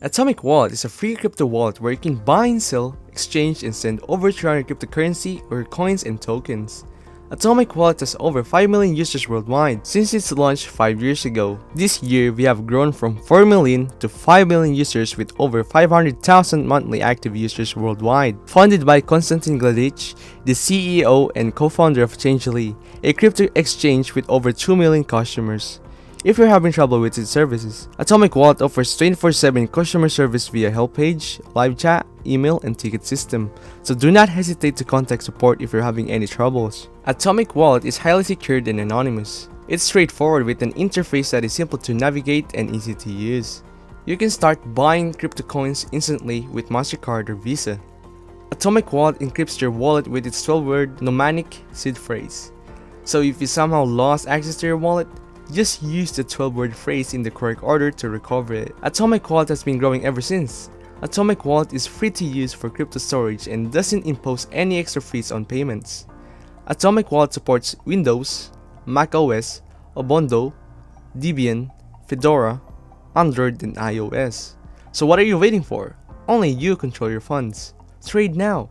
Atomic Wallet is a free crypto wallet where you can buy and sell, exchange, and send over to your cryptocurrency or coins and tokens. Atomic Wallet has over 5 million users worldwide since its launch 5 years ago. This year, we have grown from 4 million to 5 million users with over 500,000 monthly active users worldwide. Founded by Konstantin Gladic, the CEO and co-founder of Changely, a crypto exchange with over 2 million customers. If you're having trouble with its services, Atomic Wallet offers 24/7 customer service via help page, live chat, email, and ticket system, so do not hesitate to contact support if you're having any troubles. Atomic Wallet is highly secured and anonymous. It's straightforward with an interface that is simple to navigate and easy to use. You can start buying crypto coins instantly with MasterCard or Visa. Atomic Wallet encrypts your wallet with its 12-word mnemonic seed phrase. So if you somehow lost access to your wallet, just use the 12-word phrase in the correct order to recover it. Atomic Wallet has been growing ever since. Atomic Wallet is free to use for crypto storage and doesn't impose any extra fees on payments. Atomic Wallet supports Windows, Mac OS, Ubuntu, Debian, Fedora, Android, and iOS. So what are you waiting for? Only you control your funds. Trade now!